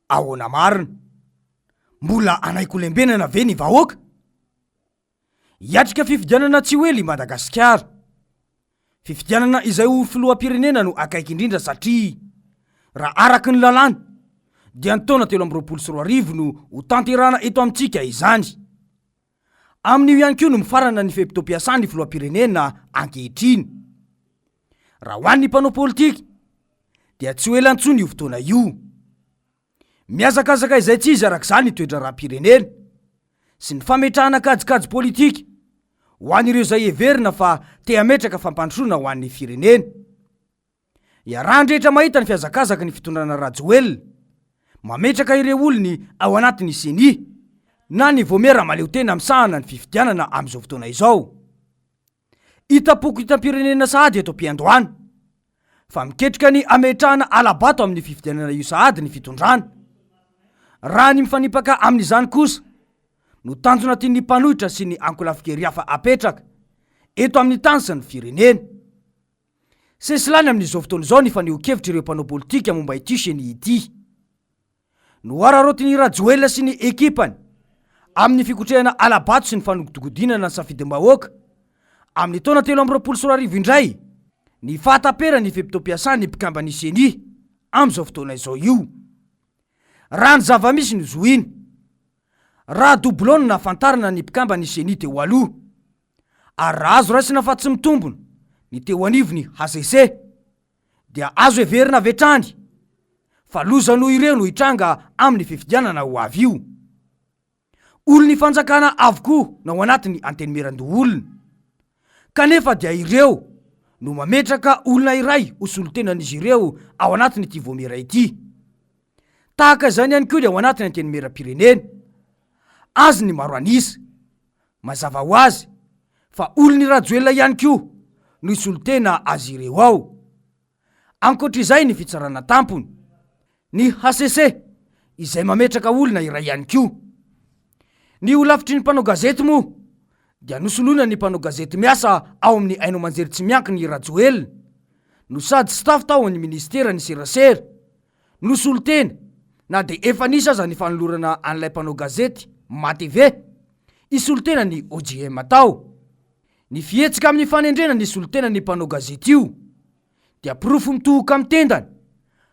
ahoana marina, mbola anaikolembenana ve ny vahoaka? Hiatrika fifidianana tsy hoely i Madagasikara. Fifidianana izay ho filoham-pirenena no akaiky indrindra satria raha araky ny lalàna dia ny taona 2024 no ho tanterana eto amintsika izany. Amin'io ihany koa no mifarana ny fehim-pitom-piasan'ny filoham-pirenena ankehitriny. Raha ho an'ny mpanao politika dia tsy ho elantsony io fotoana io. Miazakazaka izay tsy izy arak'izany toetra raha-pirenena sy ny fametrahana kajikajy politika ho an'ireo izay heverina fa te hametraka fampandrosoana ho an'ny firenena. Iarahan-drehetra mahita ny fiazakazaka ny fitondrana Rajoelina mametraka ireo olony ao anatin'ny CENI na ny vomera maleo tena misahana ny fifidianana amin'izao fotoana izao. Itapoko itam-pirenena sahady eto Ampiandohana fa miketrika ny ametrahana alabato amin'ny fifidianana io sahady ny fitondrana. Raha ny mifanipaka amin'izany kosa no tanjona tian'ny mpanohitra sy ny ankolafikery hafa apetraka eto amin'ny tany sy ny firenena. Sesilany amin'izao fotoana izao ny faneho-kevitra ireo mpanao politika momba ity CENI ity. Nohararotiny Rajoelina sy ny ekipany amin'ny fikotrehana alabato sy ny fanogodogodinana ny safidim-bahoaka amin'ny taona 2024 indray ny fahatapera ny fehim-pitom-piasan'ny mpikambany CENI amin'izao fotoana izao io. Raha ny zava-misy ny zoiny, raha doublon nafantarana ny mpikambany CENI teo aloha, ary raha azo raisina fa tsy mitombona ny teo anivony HCC dia azo heverina vetrany fa loza noho ireo no hitranga amin'ny fifidianana ho avy io. Olon'ny fanjakana avokoa na ao anatin'ny antenimeran-doholona, kanefa dia ireo no mametraka olona iray ho solotenan'izy ireo ao anatin'ity vomera ity. Tahaka izany ihany koa dia ao anatin'ny antenimera-pirenena. Azy ny maro anisa, mazava ho azy fa olon'ny Rajoelina ihany koa no isolotena azy ireo ao. Ankoatr'izay ny fitsarana tampony, ny HCC izay mametraka olona iray ihany koa. Ny olafitry ny mpanao gazety moa dia nosoloina ny mpanao gazety miasa ao amin'ny Haino Amanjery tsy miankina ny Rajoelina no sady staff tao amin'ny ministera ny serasera nosolotena na dia efa nisy aza ny fanolorana an'ilay mpanao gazety MATV isolotena ny OGM tao. Ny fihetsika amin'ny fanendrena ny isolotena ny mpanao gazety io dia pirofo mitohoka amin'ny tendany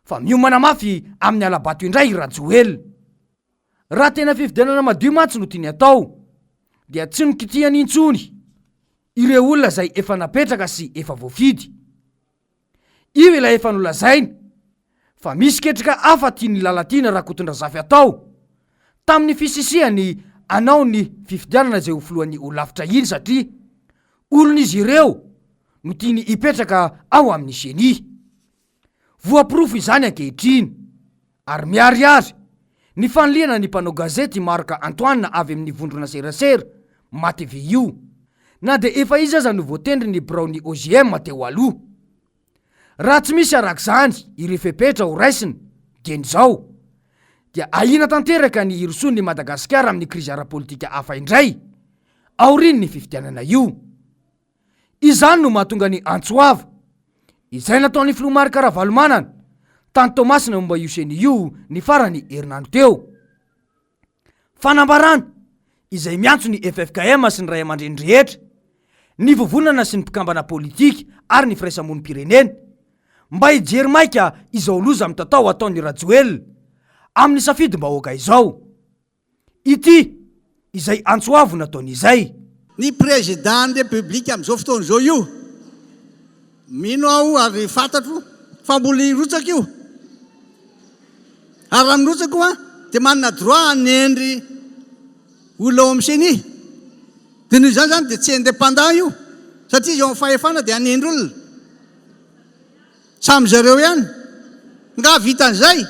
fa miomana mafy amin'ny alabato indray i Rajoelina. Raha tena fifidianana madio matsy no tiany atao dia tsy nikitihany intsony ireo olona zay efa napetraka sy efa voafidy. Io ilay efa nolazaina fa misy ketrika hafa tiany lalatiana Rakotondrazafy atao tamin'ny fisisihany anao ny fifidianana zay ho filohan'ny olafitra iny satria olon'izy ireo no tiany hipetraka ao amin'ny CENI. Voapirofo izany ankehitriny ary miariary ny fanoliana ny mpanao gazety Marc Antoine avy amin'ny vondrona serasera MATV io na dia efa izy aza no voatendry ny biraon'ny OGM teo aloha. Raha tsy misy arak'izany ireo fepetra ho raisiny geny zao dia ahina tanteraka ny iroson'ny Madagasikara amin'ny krizy ara-politika hafa indray aoriany ny fifidianana io. Izany no mahatonga ny Antsoava izay nataon'ny Filomary Karavalomanana tany Tomasina momba io CENI io ny farany herinandro teo. Fanambarana izay miantso ny FFKM sy ny ray aman-dreny rehetra, ny vovonana sy ny mpikambana politika ary ny firaisamonim-pirenena mba hijery maika izao loza mitatao ataon'ny Rajoelina amin'ny safidim-bahoaka izao. Ity izay Antsoavo nataon'izay. Ny président de république amin'izao fotoana izao io mino aho ary fantatro fa mbola hirotsaka io. Ary raha mirotsaka koa dia manana droit hanendry olona ao amin'ny CENI. Dia noho izany zany dia tsy indépendant io satria izy ao amin'ny fahefana dia hanendry olona. Samy zareo ihany. Nga vitan'izay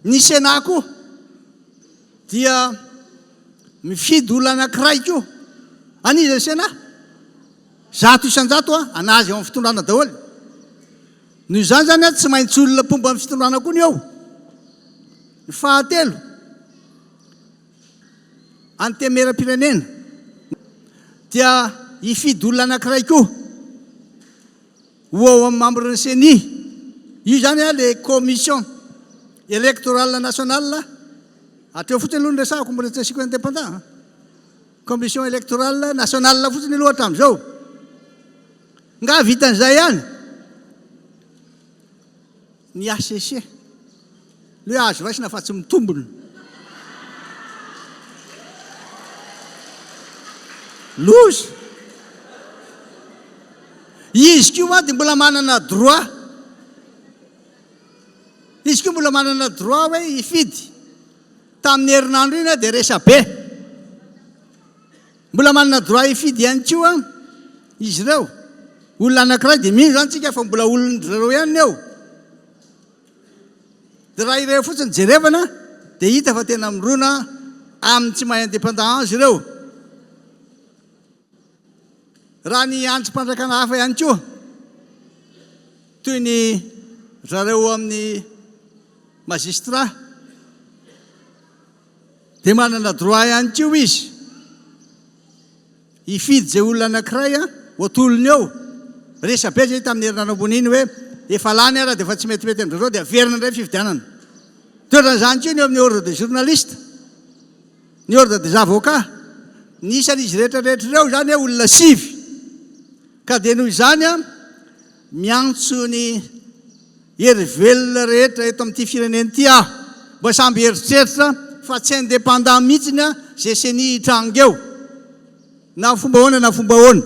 ny Sénat koa dia mifidy olona anankiray koa. Aniza ny Sénat? 100 isan-jato anazy ao amin'ny fitondrana daholo. Noho izany zany tsy maintsy olona mpomba amin'ny fitondrana koa ny ao. Ny fahatelo, antemera-pirenena dia hifidy olona anankiray koa ho ao amin'ny membre ny CENI. Io zany le commission électoral national atreo fotsiny aloha nyresahako mbola tsy asiko indépendant commission électorale nationale fotsiny aloha hatramin'izao nga vitan'izay ihany ny ACC le azo raisina fa tsy mitombony lozy izy kio a dia mbola manana droit izy kio mbola manana droit hoe ifidy tamin'ny herinandro iny dia resa be mbola manana droit ifidy ihany kio a izy ireo olona anankiray dia mino zany tsika fa mbola olon'ireo ihany eo dia raha ireo fotsiny jerevana dia hita fa tena mirona amin'ny tsy mahay indépendance ireo raha ny antsim-pandrakana hafa ihany koa toy ny zareo amin'ny magistrat dia manana droit ihany koa izy ifidy zay olona anankiray a otolony eo resa be zay tamin'ny herinandro ambony iny hoe efa lany ara dia efa tsy metimety amin'izao dia averina indray fividianana toetran'izany koa ny eo amin'ny ordre des journalistes ny ordre des avocats nisan'izy rehetrarehetra ireo zany hoe olona sivy ka dia noho izany a miantso ny hery velona rehetra eto amin'ity fireneny ity aho mba samby heritreritra fa tsy indépendant mihitsiny a zay seni hitranga eo na fomba hoana na fomba hoana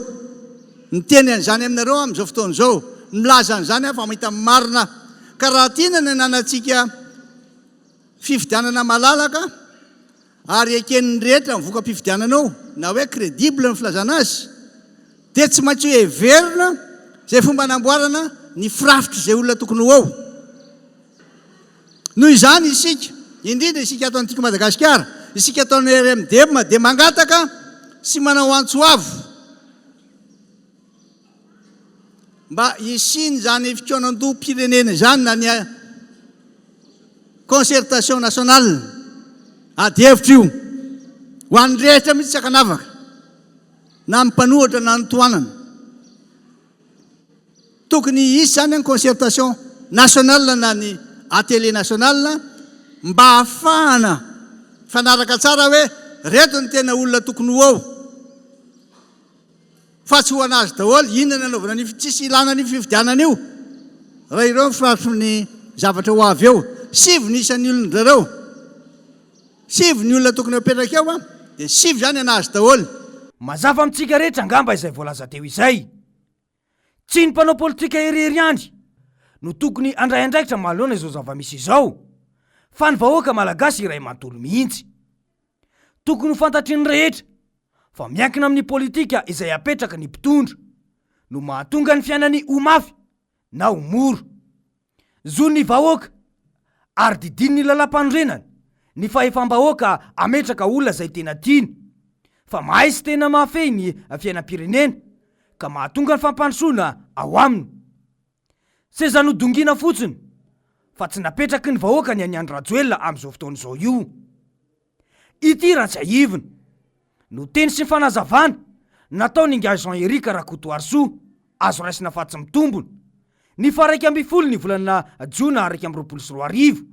ny teny an'izany aminareo amin'izao fotoana izao milaza an'izany a fa mahita marina ka raha tiana ny anantsika fifidianana malalaka ary eken'ny rehetra mivoaka mpifidiananao na hoe crédible ny filazana azy dia tsy maintsy hoe heverina zay fomba namboarana ny firafitra zay olona tokony ho ao noho izany isika indrindra isika atao antika Madagasikara isika ataony RMDM dia mangataka sy manao antsoavo mba isiny zany fikoanan-doham-pirenena zany na ny concertation nationale ady hevitra io ho an'ny rehetra mihitsy tsy akanavaka na mipanohatra na nytoanana tokony isy zany ny concertation nationale na ny atélé nationale mba hahafahana fanaraka tsara hoe reto ny tena olona tokony ho ao fa tsy ho anazy daholo inona ny anaovana ny tsisy ilana ny fifidianana io raha ireo mifiratro ny zavatra ho avy eo sivy ny isan'ny olondrareo sivy ny olona tokony apetraka eo a dia sivy zany anazy daholo mazava amintsika rehetra angamba izay voalaza teo izay tsy ny mpanao politika heriheriany no tokony andray andraikitra manoloana izao zava-misy izao fa ny vahoaka malagasy iray manontolo mihitsy tokony ho fantatry ny rehetra fa miankina amin'ny politika izay apetraka ny mpitondra no mahatonga ny fiainany ho mafy na ho moro zo ny vahoaka ary didiny ny lalam-panorenana ny fahefam-bahoaka ametraka olona zay tena tiany fa mahay sy tena mahafehy ny fiainam-pirenena ka mahatonga ny fampandrosoana ao aminy seza nodongina fotsiny fa tsy napetraky ny vahoaka ny any Rajoelina amin'izao fotoan'izao io ity raha tsy aivina no teny sy ny fanazavana nataony inga Jean-Éric Rakotoarso azo raisina fa tsy mitombony ny faraika amby folo ny volana Jona 2024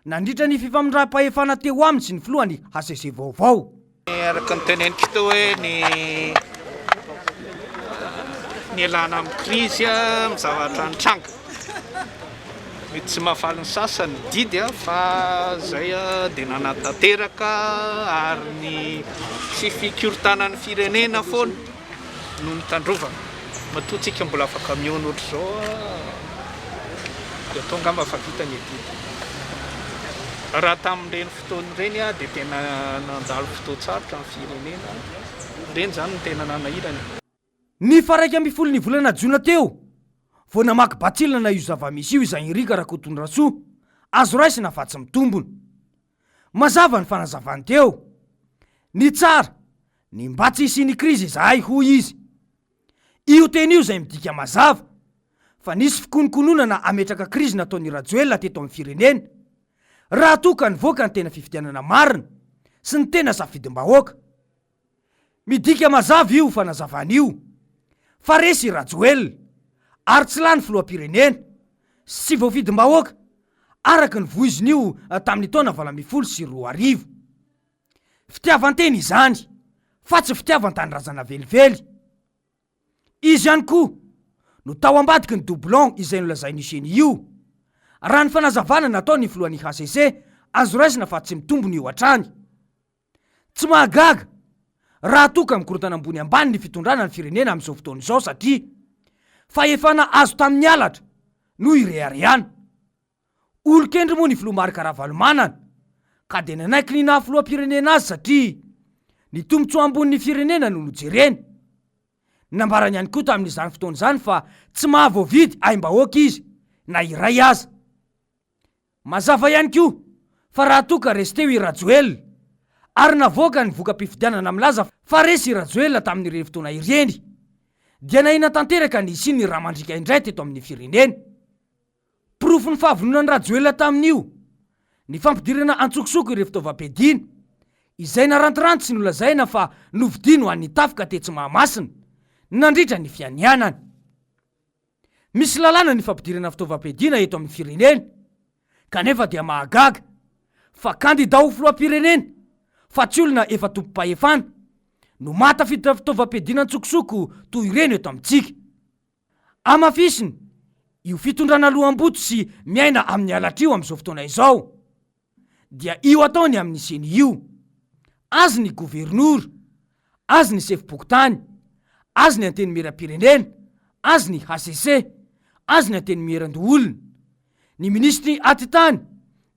nandritra ny fifamindram-pahefana teo aminy sy ny filohany HCC vaovao araka ny teneniko teo hoe ny alana amin'ny krizy mizavatra ny tranga mety tsy mahafaly ny sasany didy fa zay dia nanatanteraka ary ny sy fikortanan'ny firenena foana no nitandrovana matoatsika mbola afaka miona ohatr'izao dia tonga mba fa vita ny didy raha tamin'ireny fotoana ireny dia tena nandalo fotoatsarotra amin'ny firenena ireny zany no tena nanahirana ny faraika amby folo ny volana Jona teo vao namaky batsilina na io zava-misy io Jean-Éric Rakotoarso azo raisina fa tsy mitombony mazava ny fanazavany teo ny tsara ny mba tsy hisy krizy izahay hoy izy io teny io zay midika mazava fa nisy fikonokononana ametraka krizy nataony Rajoelina teto amin'ny firenena raha toka ny voaka ny tena fifidianana marina sy ny tena safidim-bahoaka midika mazava io fanazavany io fa resy Rajoelina ary tsy lany filoha-pirenena sy voafidim-bahoaka araka ny voizin'io tamin'ny taona 2010. Fitiavanteny izany fa tsy fitiavan-tanyrazana velively. Izy ihany koa no tao ambadiky ny doublon izay nolazain'iseny io. Raha ny fanazavana natao ny filohan'ny HCC azo raisina fa tsy mitombony io hatrany. Tsy mahagaga raha toka mikorotana ambony ambany ny fitondrana ny firenena amin'izao fotoana izao satria fa efana azo tamin'ny alatra no irehareana. Olon-kendry moa ny filomarika Ravalomanana ka de nanaiky ny nahafiloam-pirenena azy satria ny tombotsoa ambonin'ny firenena no nojereny. Nambarany ihany koa tamin'izany fotoana izany fa tsy mahavoavidy aim-bahoaka izy na iray aza. Mazava ihany koa fa raha toka resy teo i Rajoelina ary navoaka ny voka-pifidianana milaza fa resy i Rajoelina tamin'ireny fotoana ireny dia nahina tanteraka ny isiny ny raha mandrika indray teto amin'ny firenena. Profo ny fahavononan'ny Rajoelina tamin'io ny fampidirana antsokosoko ireo fitaovam-piadiana izay narantiranty sy nolazaina fa novidino an'ny tafika tetsy Mahamasina nandritra ny fianianana. Misy lalàna ny fampidirana fitaovam-piadiana eto amin'ny firenena kanefa dia mahagaga fa kandida ho filoam-pirenena fa tsy olona efa tompo-pahefana no matafiditra fitaovam-piadiana antsokosoko toy ireny eto amintsika. Amafisiny io fitondrana loham-boto sy miaina amin'ny alatrio amin'izao fotoana izao dia io ataony amin'ny seny io. Azy ny gouvernoura, azy ny sefim-pokotany, azy ny anteny-miram-pirenena, azy ny HCC, azy ny anteny-miran-doolona, ny ministry atitany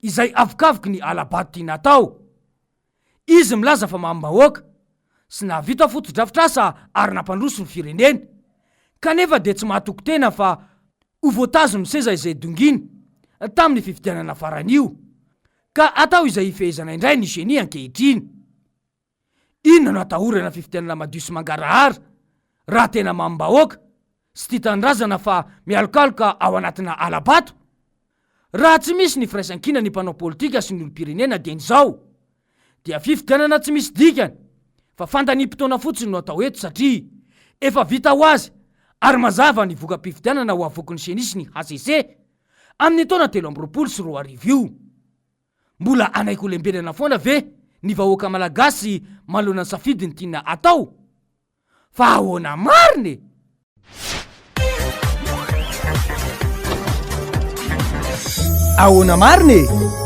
izay avokavoky ny alabato tia natao. Izy milaza fa mambahoaka sy nahavita foto-drafitrasa ary nampandroso ny firenena kanefa de tsy mahatoko tena fa ho voatazo ny seza izay donginy tamin'ny fifidianana faran'io ka atao izay ifehezana indray ny genie ankehitriny. Inona no atahorana fifidianana madio sy mangarahara raha tena mambahoaka sy tia tandrazana fa mialokaloka ao anatina alabato? Raha tsy misy ny firaisan-kina ny mpanao politika sy ny olom-pirenena dian'izao dia fifidianana tsy misy dikany fa fandanim-potoana fotsiny no atao eto satria efa vita ho azy ary mazava ny voka-pifidianana ho avokin'ny senisy ny HCC amin'ny taona 2024 io. Mbola anaiko lembenana foana ve ny vahoaka malagasy manoloana ny safidiny tiana atao? Fa ahoana mariny? Ahoana mariny?